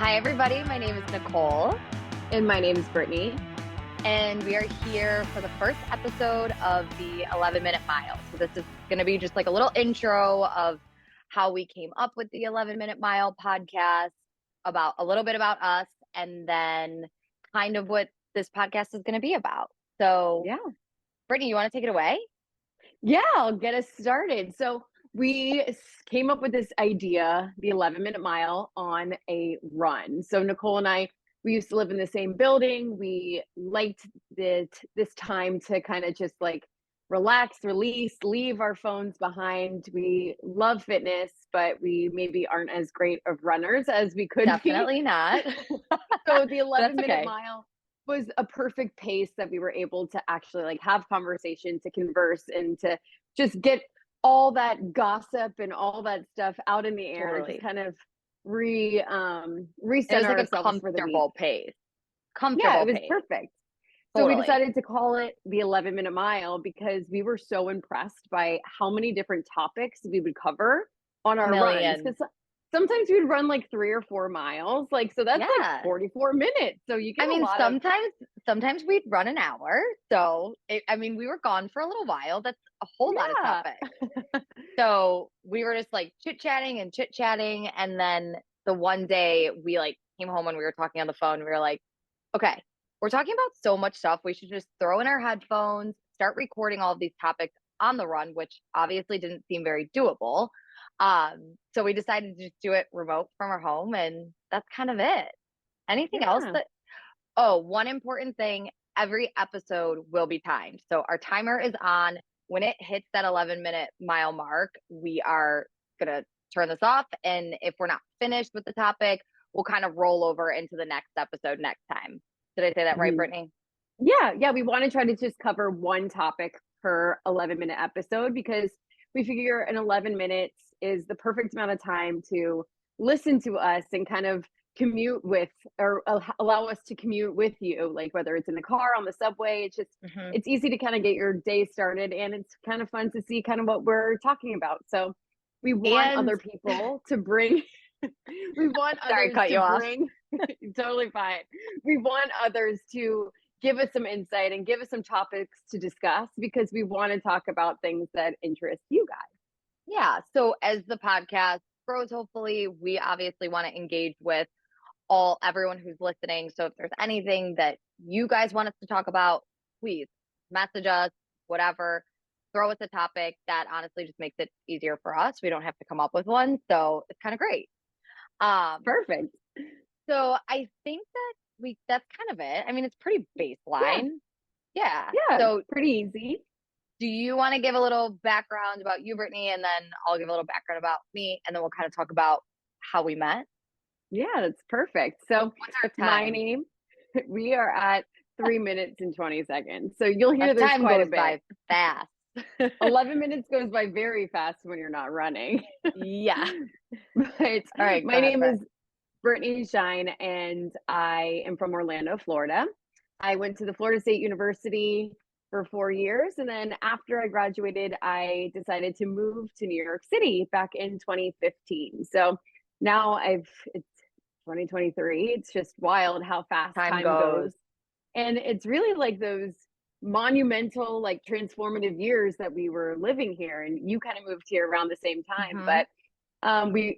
Hi, everybody. My name is Nicole, And my name is Brittany. and we are here for the first episode of the 11-Minute Mile. So this is going to be just like a little intro of how we came up with the 11-Minute Mile podcast, about a little bit about us, and then kind of what this podcast is going to be about. So, Yeah. Brittany, you want to take it away? Yeah, I'll get us started. So we came up with this idea, the 11-minute mile, on a run. So Nicole and I, we used to live in the same building. We liked this time to kind of just like relax, release, leave our phones behind. We love fitness, but we maybe aren't as great of runners as we could be. Definitely not. So the That's 11-minute okay. mile was a perfect pace that we were able to actually like have conversation, to converse, and to just get all that gossip and all that stuff out in the air, Totally. just kind of It reset was like a ourselves for the week. comfortable pace. Yeah, it Comfortable was pace. perfect. So we Totally. decided to call it the 11-minute mile because we were so impressed by how many different topics we would cover on our runs. Million. Because sometimes we would run like 3 or 4 miles, like, so that's like Yeah. 44 minutes. So you I get a mean, lot of, sometimes we'd run an hour. So, we were gone for a little while. That's a whole lot of yeah. topics. So we were just like chit-chatting and chit-chatting. And then the one day we like came home and we were talking on the phone. We were like, okay, we're talking about so much stuff. We should just throw in our headphones, start recording all of these topics on the run, which obviously didn't seem very doable. So we decided to just do it remote from our home, and that's kind of it. Anything else Yeah. that, oh, one important thing, every episode will be timed. So our timer is on. When it hits that 11-minute mile mark, we are going to turn this off. And if we're not finished with the topic, we'll kind of roll over into the next episode next time. Did I say that right, Mhm. Brittany? Yeah. We want to try to just cover one topic per 11-minute episode because we figure an 11 minutes is the perfect amount of time to listen to us and kind of commute with, or allow us to commute with you, like whether it's in the car, on the subway. It's just, Mm-hmm. it's easy to kind of get your day started, and it's kind of fun to see kind of what we're talking about. So we want And other people to bring, we want sorry, others cut to you off. bring, totally fine. We want others to give us some insight and give us some topics to discuss because we want to talk about things that interest you guys. Yeah. So as the podcast grows, hopefully, we obviously want to engage with everyone who's listening. So if there's anything that you guys want us to talk about, please message us, whatever. Throw us a topic. That honestly just makes it easier for us. We don't have to come up with one. So it's kind of great. Um, Perfect. so I think that's kind of it. I mean, it's pretty Yeah. baseline. Yeah. Yeah. So Pretty easy. do you want to give a little background about you, Brittany, and then I'll give a little background about me, and then we'll kind of talk about how we met? Yeah, that's perfect. So What's our my time? name, we are at 3 minutes and 20 seconds. So you'll hear That there's time quite a goes bit. by fast. 11 minutes goes by very fast when you're not running. Yeah. But All right, go my ahead, name Britt. is Brittany Shine, and I am from Orlando, Florida. I went to the Florida State University for 4 years. And then after I graduated, I decided to move to New York City back in 2015. So now it's 2023. It's just wild how fast Time time goes. goes. And it's really like those monumental, like transformative years that we were living here. And you kind of moved here around the same time. Hmm. But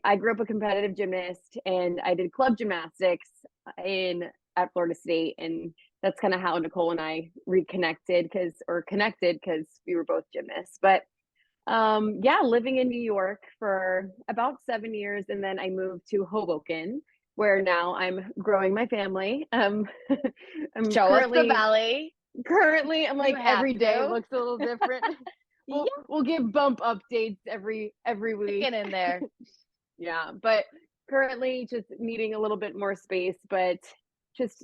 I grew up a competitive gymnast, and I did club gymnastics in at Florida State, and that's kind of how Nicole and I reconnected connected because we were both gymnasts. But yeah, living in New York for about 7 years, and then I moved to Hoboken, where now I'm growing my family. I'm Show us the currently belly. I'm You like have every day to. looks a little different. Yeah, We'll give bump updates every week. get in there. Yeah, but currently just needing a little bit more space, but just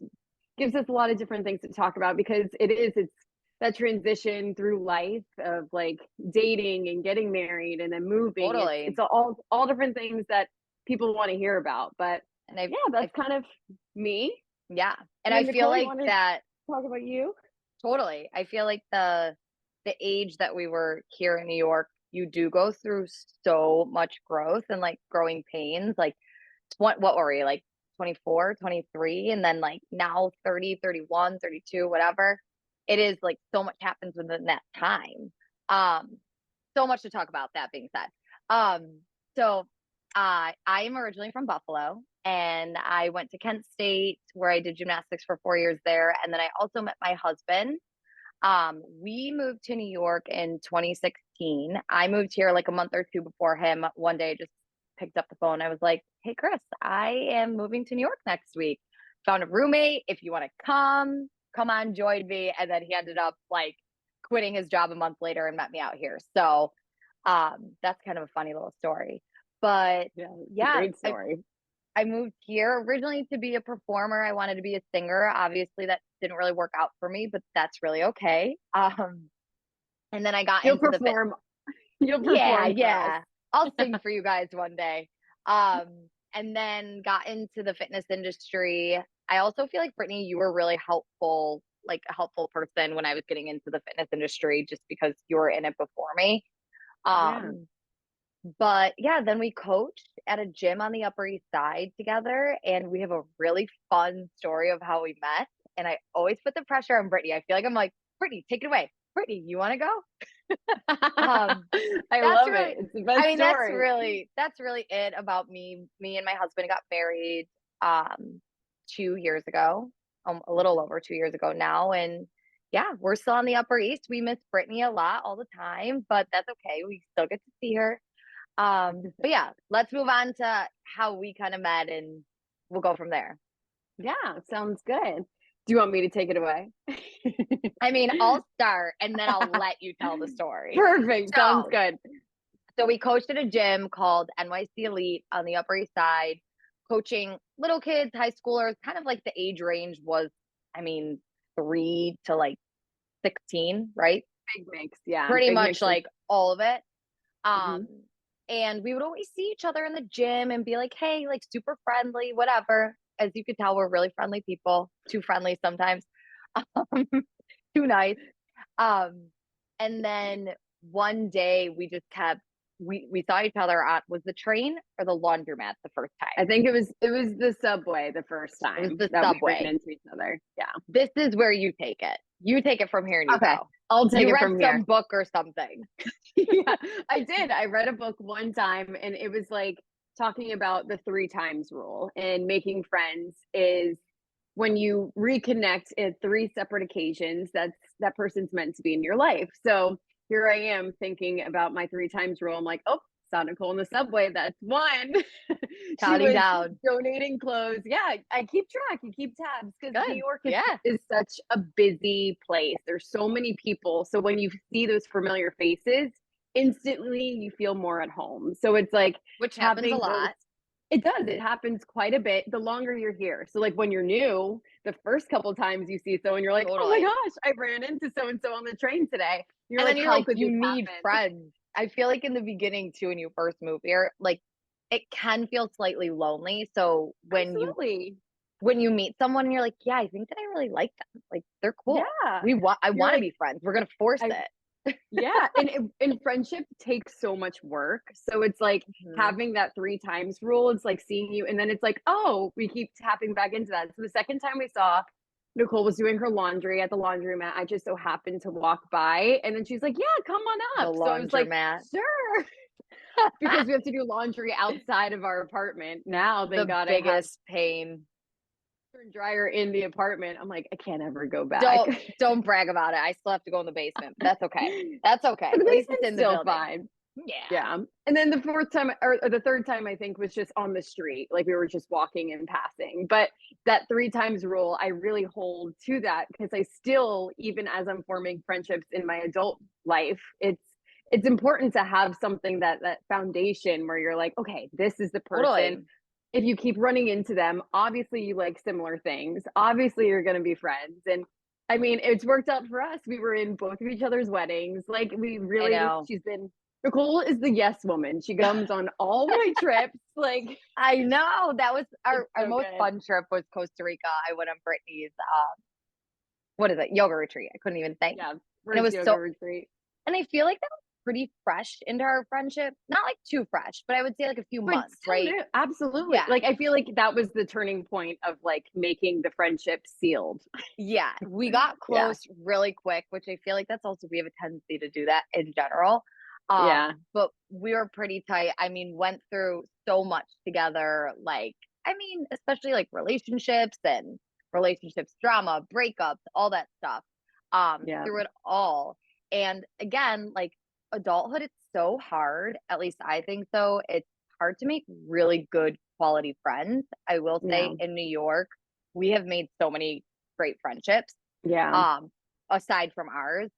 gives us a lot of different things to talk about because it's that transition through life of like dating and getting married and then moving. It's Totally. all different things that people want to hear about. But And yeah, that's kind of me. yeah. And And I then feel Nicole, you like want to that talk about you? totally. I feel like the age that we were here in New York, you do go through so much growth and like growing pains. Like what were we like 24, 23, and then like now 30, 31, 32, whatever. It is like so much happens within that time. Um, so much to talk about, that being said. So I am originally from Buffalo, and I went to Kent State where I did gymnastics for 4 years there. And then I also met my husband. We moved to New York in 2016. I moved here like a month or two before him. One day I just picked up the phone. I was like, "Hey Chris, I am moving to New York next week. Found a roommate. If you want to come on, join me." And then he ended up like quitting his job a month later and met me out here. So that's kind of a funny little story. But Yeah, it's a yeah, great story. I moved here originally to be a performer. I wanted to be a singer. Obviously, that didn't really work out for me, but that's really okay. And then I got You'll into the fit. perform. You'll Yeah, perform for us. yeah. I'll sing for you guys one day. Um, and then got into the fitness industry. I also feel like Brittany, you were really helpful, like a helpful person when I was getting into the fitness industry, just because you were in it before me. Yeah. Um, but yeah, then we coached at a gym on the Upper East Side together, and we have a really fun story of how we met. And I always put the pressure on Brittany. I feel like I'm like, Brittany, take it away. Brittany, you want to go? Um, I that's love really, it. It's the I best mean, story. that's really it about me. Me and my husband got married um 2 years ago, a little over 2 years ago now. And yeah, we're still on the Upper East. We miss Brittany a lot all the time, but that's okay. We still get to see her. But yeah, let's move on to how we kind of met, and we'll go from there. Yeah, sounds good. Do you want me to take it away? I mean, I'll start and then I'll let you tell the story. Perfect. Sounds So, good. so we coached at a gym called NYC Elite on the Upper East Side, coaching little kids, high schoolers, kind of like the age range was, I mean, 3 to like 16, right? Big mix. Yeah, Pretty big much mix of like all of it. mhm. Um, and we would always see each other in the gym and be like, hey, like super friendly, whatever. As you could tell, we're really friendly people, too friendly sometimes, um, too nice. Um, and then one day we just kept, we saw each other at, was the train or the laundromat the first I time? think it was the subway the first It was time the that we ran subway. into each other. Yeah. This is where you take it. You take it from here and you Okay. go. I'll take You it read from here. some book or something. Yeah, I did. I read a book one time and it was like talking about the three times rule and making friends is when you reconnect at three separate occasions, that person's meant to be in your life. So here I am thinking about my three times rule. I'm like, oh, saw Nicole in the subway. That's one. She Counting was down. donating clothes. Yeah, I keep track. You keep tabs because New Good. York Yeah. is such a busy place. There's so many people. So when you see those familiar faces, instantly you feel more at home. So it's like Which happens a having those lot. it does. It happens quite a bit the longer you're here. So, like when you're new, the first couple times you see someone, you're like, "Oh my Totally. gosh, I ran into so and so on the train today." You're And like, then you're "How like, could you this need happen?" friends. I feel like in the beginning too, when you first move here, like it can feel slightly lonely. So Absolutely. when you meet someone and you're like, yeah, I think that I really like them. Like they're cool. Yeah. I You're want to like, be friends. We're gonna force I it. yeah, and friendship takes so much work. So it's like Mhm. having that three times rule. It's like seeing you, and then it's like, oh, we keep tapping back into that. So the second time we saw Nicole was doing her laundry at the laundromat, I just so happened to walk by, and then she's like, "Yeah, come on The up." So I was like, laundromat. "Sure," because we have to do laundry outside of our apartment now. Thank The God I have biggest pain. a dryer in the apartment. I'm like, I can't ever go back. Don't brag about it. I still have to go in the basement, but that's okay. That's okay. But the At least it's basement's in the still building. fine. Yeah. Yeah. And then the fourth time or the third time I think was just on the street. Like we were just walking and passing. But that three times rule, I really hold to that because I still, even as I'm forming friendships in my adult life, it's important to have something that foundation where you're like, okay, this is the person. Totally. If you keep running into them, obviously you like similar things. Obviously you're gonna be friends. And I mean, it's worked out for us. We were in both of each other's weddings. Like we I really, know. she's been Nicole is the yes woman. She comes on all my trips. Like I know. That was it's our so most good. fun trip was Costa Rica. I went on Brittany's what is it? Yoga retreat. I couldn't even think. Yeah, And it first was yoga so retreat. and I feel like that was pretty fresh into our friendship. Not like too fresh, but I would say like a few But months, still right? new, absolutely. Yeah. Like, I feel like that was the turning point of, like, making the friendship sealed. Yeah. We got Yeah, close really quick, which I feel like that's also we have a tendency to do that in general. yeah, But we were pretty tight. I mean, went through so much together, like I mean, especially like relationships drama, breakups, all that stuff. yeah, Through it all. And again, like adulthood, it's so hard. At least I think so. It's hard to make really good quality friends. I will yeah, say in New York, we have made so many great friendships, yeah, um, aside from ours.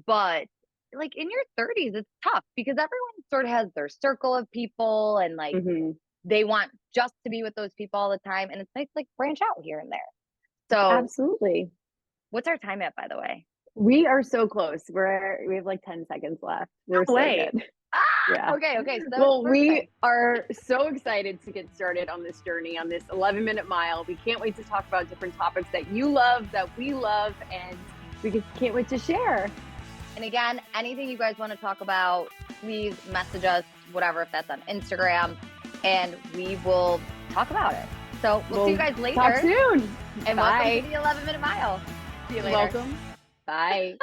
But like in your 30s, it's tough because everyone sort of has their circle of people and like mhm, they want just to be with those people all the time. And it's nice to like branch out here and there. So absolutely. what's our time at, by the way? We are so close. We have, like, 10 seconds left. We're No so way. good. Ah, Yeah. okay, okay. So that was Well, we perfect. are so excited to get started on this journey, on this 11-minute mile. We can't wait to talk about different topics that you love, that we love, and can't wait to share. And again, anything you guys want to talk about, please message us, whatever, if that's on Instagram, and we will talk about it. So we'll see you guys Talk later. soon. And welcome Bye. to the 11-minute mile. See you later. Welcome. Bye.